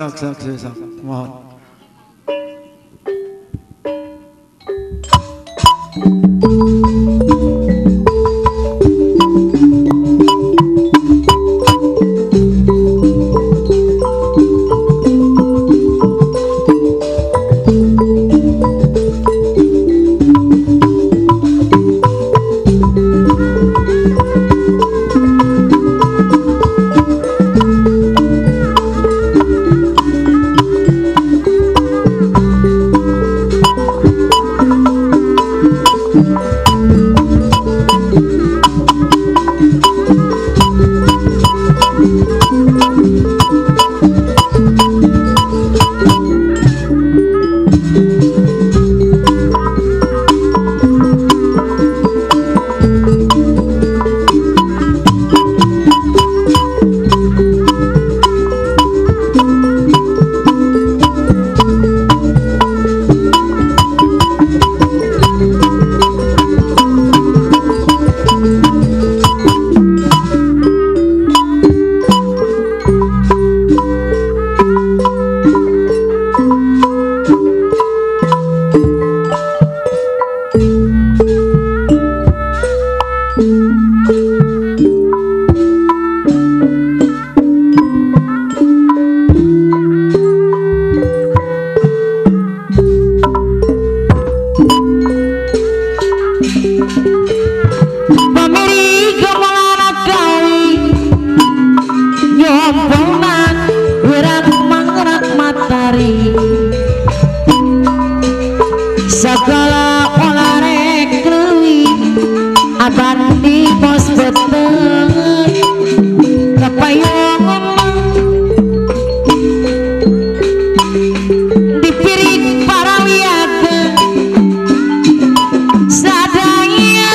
Sak, mohon. Segala olahraga klewi abadi pos beteng kepayung dipiring para wiyaga sadaya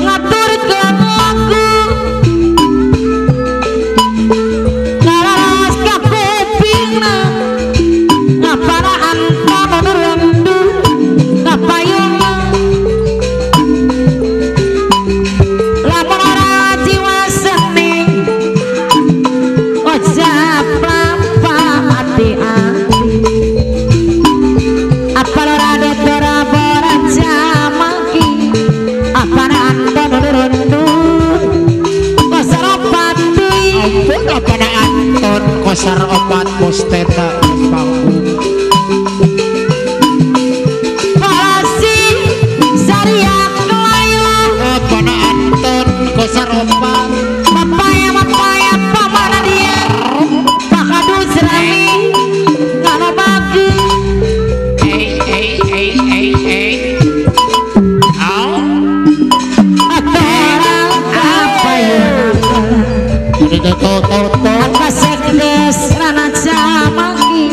ngatur lagu ngalaras ka kupingna ngaparaan pamorendo kapayung lapor ora jiwa seni ojab lampa hati-hati apa ora dora borat jamaki apa anda nurundu kosar opat Ampun apa na Anton kosar opat posteta pangku. Kosar opat mapaya pamana dia pakadu serami ngano bagi apa ya apa sekdes rana jamaki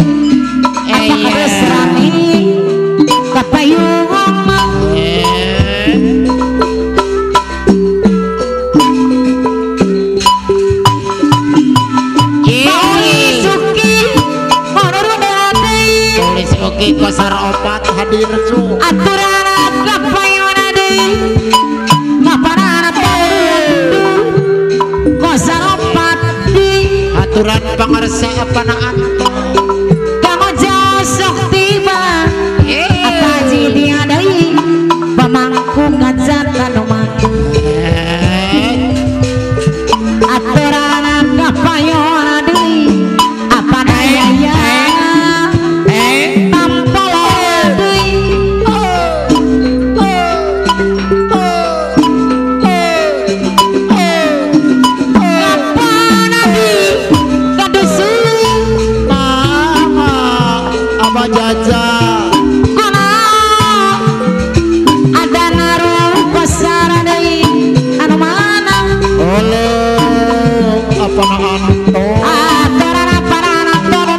apa kades serami kapayung kosar opat hadir su aturan kapayuna deui ngaparana teu kosar opat di aturan pangarsa apana Anton kamu jauh sok tiba apa jadi deui pamangku ngajak kanu mati aturan kapayuna deui apa daya jaja ada naruh kosar deui anu mana oleh apa na Anton aturan apa na Anton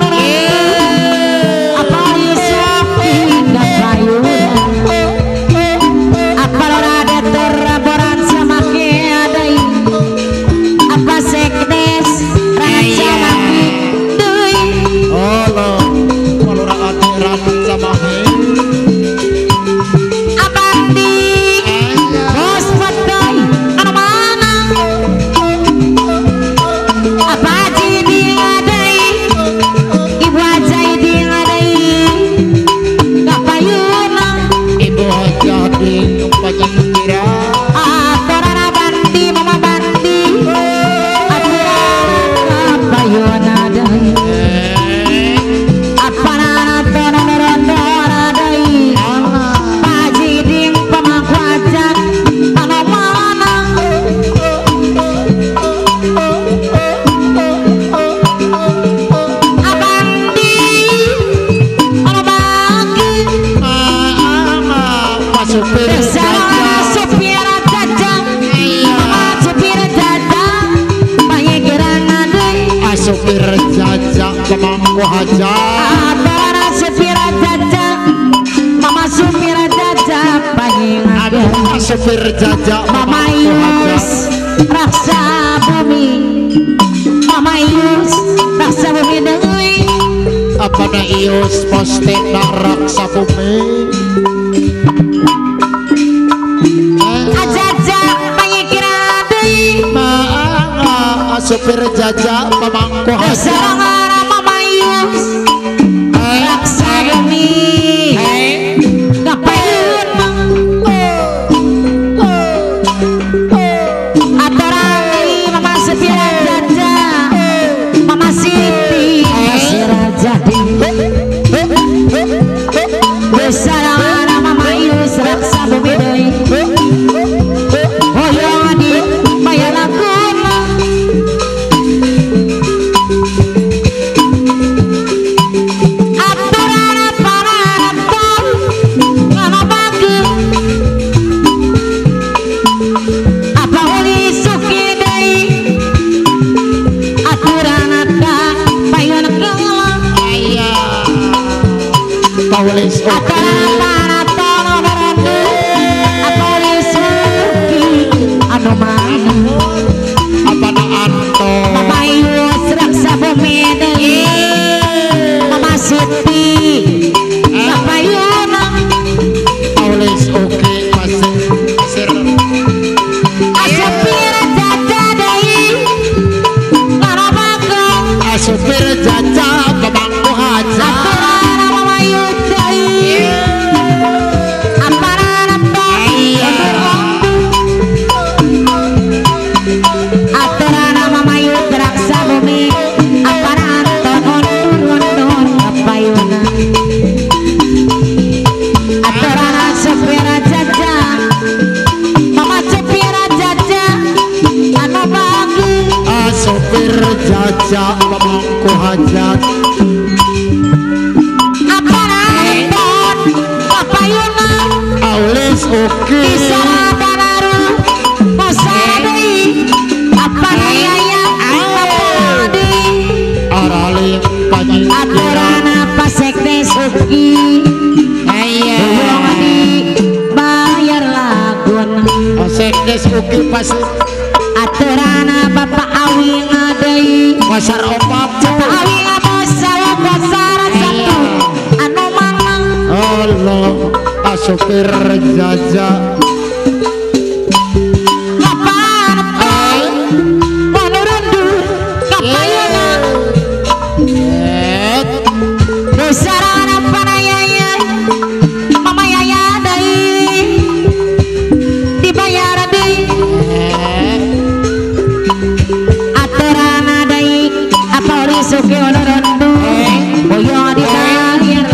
apa disupi kapayuna apa ora detur laporan sama deui apa sekdes rana jamaki deui Allah pemangku hajat Abara supira jaja Mama supira jaja Pahing aduh supir jajak Mama pemangku Yus hajat Raksa bumi Mama Yus Raksa bumi deui apa na ius poste na raksa bumi Ajaja panyikira deui maanga supir jajak pemangku hajat Sarangara Mama Yus Raksa bumi Kapayun Aturan deui Mama supira jaja Mama Siti Supira Sarangara Mama Yus Raksa bumi deui Hoyong di Bayalakuna Aturan aparatan Ngana bagi Apa uli suki deui Aturan ada Payun kela Paulis Aturan aparatan Oberandu Apa uli suki Anu mana apa na anto Mama Yus Raksa bumi deui Mama Siti Kapayuna Paulis oke pasir Asupira jaja deui Ngana bagong supir jajak pemangku hajat Aturan Mama Yus deui Aparan apa Aturan Mama Yus Raksa bumi Aparan undur kapayuna Aturan supira jaja Mama supira jaja Anu bagi supir jajak pemangku hajat Aparan kapayuna Paulis oke Bisa banaru Mosadei Apa daya Apa di araling panyi Aturan apa sekte suki Belum di Bayar lagun sekdes oke pasir Aturan Bapak Awi ngadei pasar opat Bapak Awi ngabosal Bosar satu Anu manang Allah supir jajak Kapan Menurundur Kapayuna Besaran apa nayanya Mama Yaya deui Dibayar deui Aturan deui Apa uli suki menurundur Boyo dibayar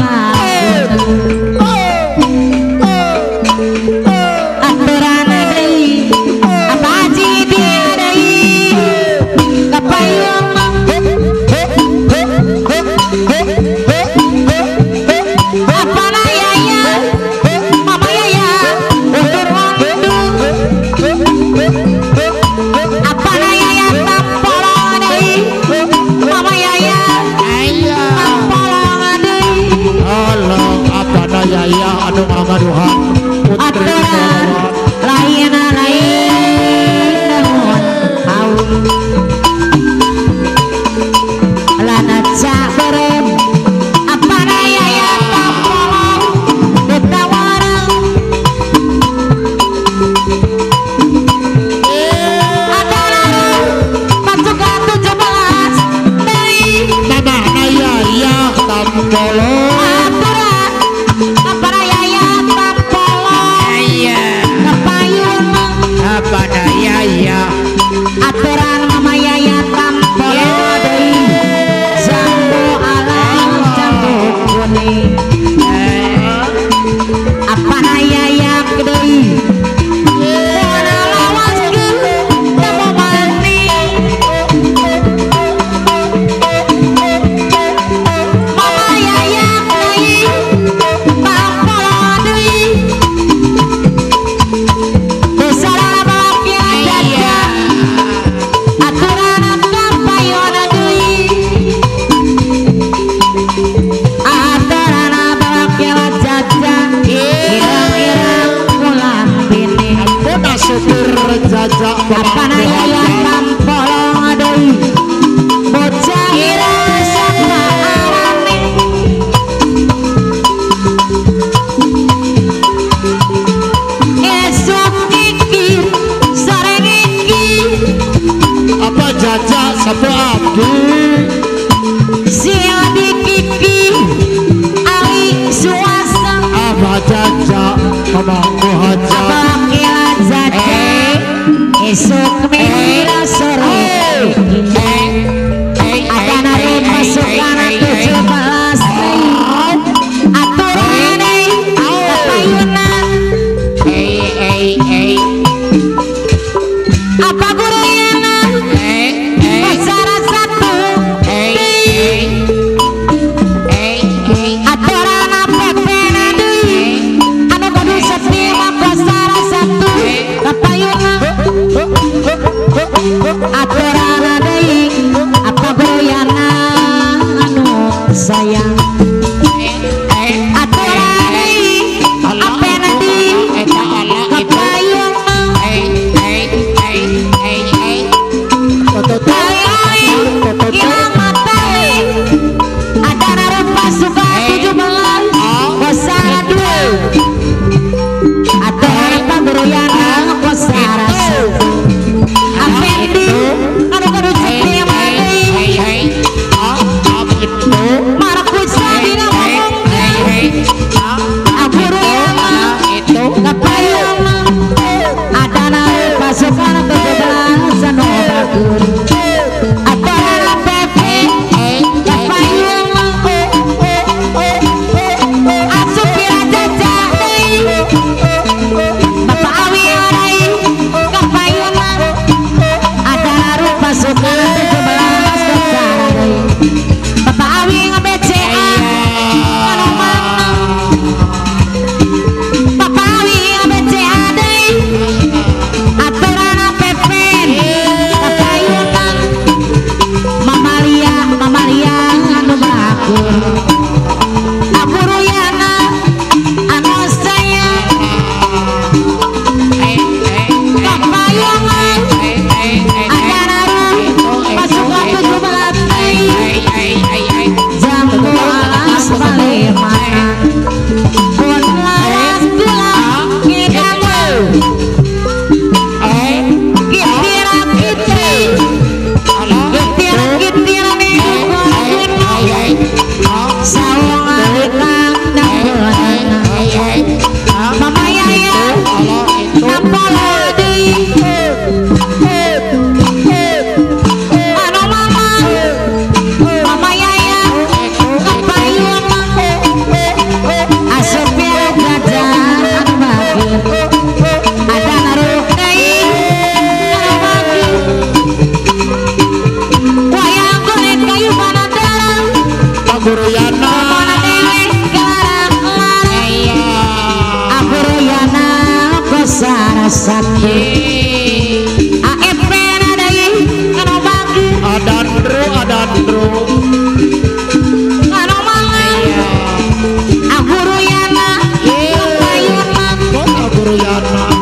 Aturan deui Apa haji dia deui Kapayuna Apa nayanya Mama Yaya Undur Apa nayaya Tampolong deui Mama Yaya Tampolong deui Allah apa na yaya anu ngagaduhan putri Aturan lain Lana cak berem Apa nayaya Tampolong Ditawarang Aturan Pasukan 17 deui mama na yaya tampolong Aturan apa nayaya Tampolong Kapayuna apa na yaya Aturan Mama Yaya Tampolong deui Jambu alam jambu kuning Apa nayaya deui Wana lawaskeun Temu mani Mama Yaya apa naya yang kampolong adai bocah ira sapa arane esok iki sore iki apa jajak sapa abdi siang dikiki ali suasa apa jajak ngomongku haja apa kila jajak esok minggu sore ada nari pasukan 17 aturan kapayunan apa guruyana pasara satu aturan apa penadi anu kudu setima pasara satu kapayunan aturan adai apa guruyana anu sayang aturan adai apa nadi kapayunan ada naruh pasukan 17 kosara 2 atau apa beruyana kosara 1 Afendi anu kudu setia mani maraku sabina ngomong aburuyana kapayana ada naruh pasukan 17 anu bagus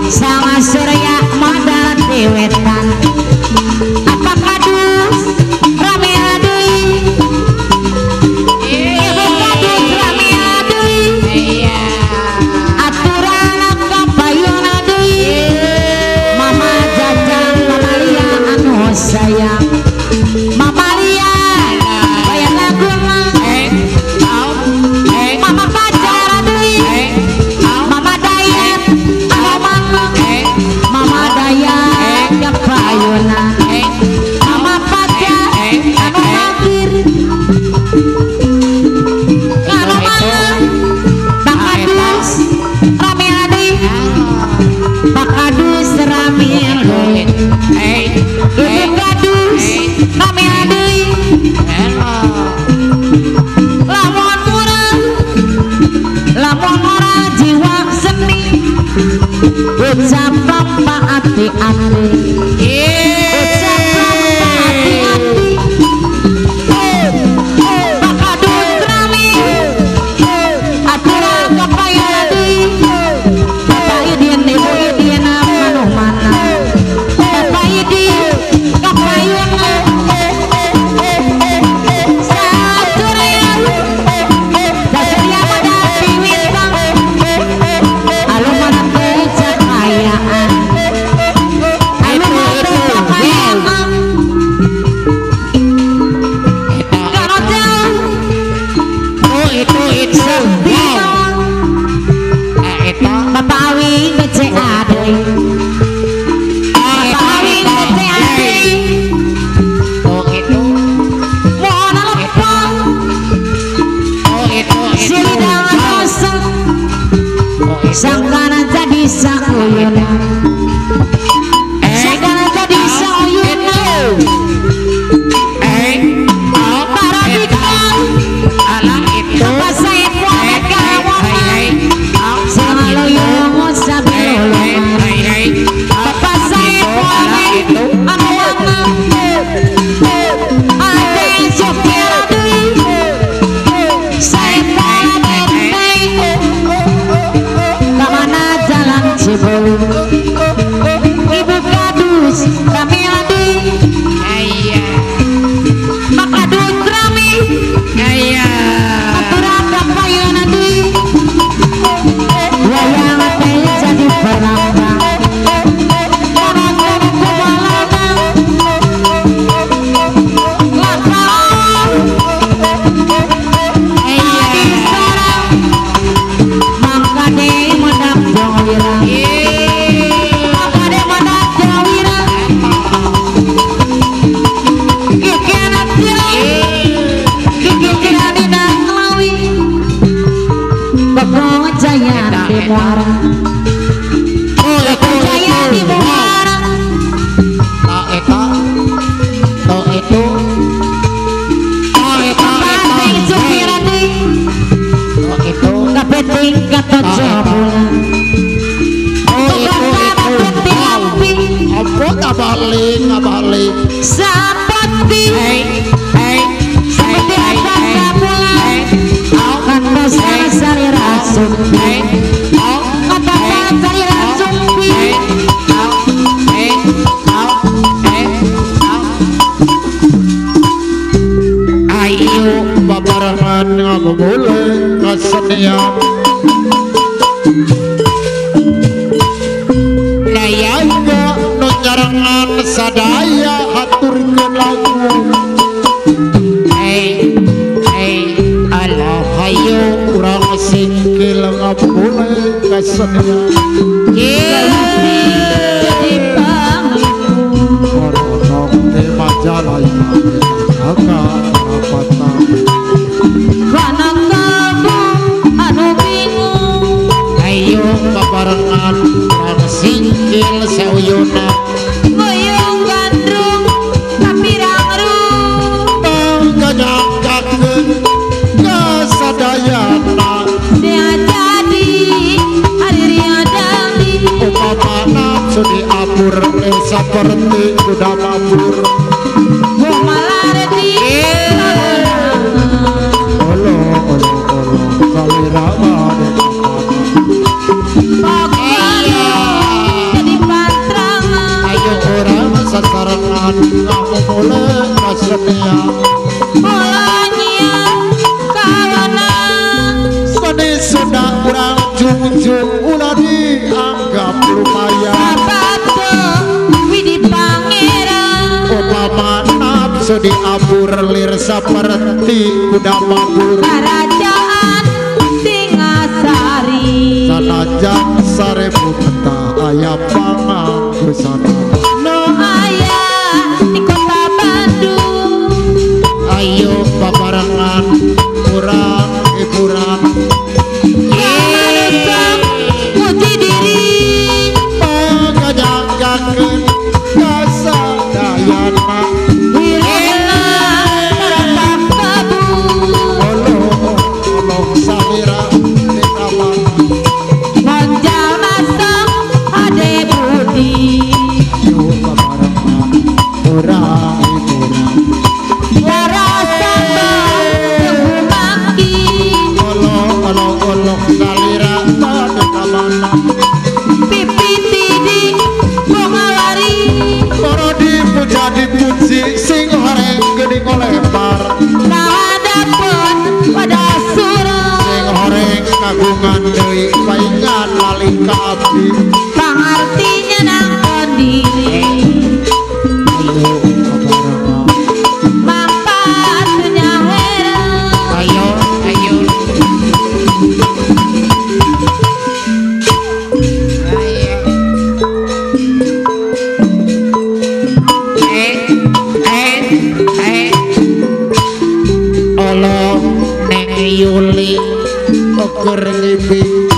sama surya modal dewetan apa kadus rame adui ibu sangkana jadi sauyuna sangkana jadi sauyuna para bikang alah itu apa saya puame kawangan selalu yang sabi lolongan apa saya puame anu wangan ada yang sopir saya puame kemana jalan Cibulu ibu kadus kami adi makadut rami aturan kapayan adi wayang teh jadi perang-perang orang-orang kebalangan lapar adi sarang mangkade mendak jawira mangkade mendak jawira kikianat jira kikikiran dina ngelawi Bogong jaya di muara Bogong jaya di muara eta to itu Kapateng sukirani to itu Kapeting katojo bulan Tukang kapeting lampi apa ngabalik Sapati Sapati apa bulan Kanda sari rasuk Kanda sari rasuk ayo babarangan ngabuleng kasenian layangga nu nyarangan sadaya haturkeun lagu alah hayo urang singkil ngabuleng kasenian Jadi panglima orang di majalaya jaga rapatan Kana kamu anu bingung ayo babarangan urang singkil seuyuna Goyong gandrung kapirang-rung nganyangkakeun kasadayana Dia jadi hari-hari upama nafsu diapur seperti kuda mabur Gumalarti olo salira bade Pokoknya jadi pantrangan ayo orang sasarangan ngamu mulai kasenia Mulanya kawanan seni sudah kurang jungjung ulah dianggap lumayan Sabato Widi Pangeran upama nafsu diapur lir seperti kuda mabur Kerajaan Singasari sanajan sarebu peta aya pangangku sana No ayah di kota Bandung ayo babarangan kurang hiburan Manusia muji diri penganyangkakeun kasadayana Wirina meretak kebu olo salira di taman Monjal masuk ade budi ayo babarangan kurang hiburan Waras sambal tunggu maki olo salira pada kamana Pipi tidik bungalari para dipuji sing horeng gede lebar Ngadapun pada surau sing horeng kagungan deui paingan lali ka abdi Pangartinya nang diri ayo babarangan Mampatnya heran ayo Yuli ukur ngibing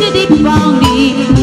jadi bang di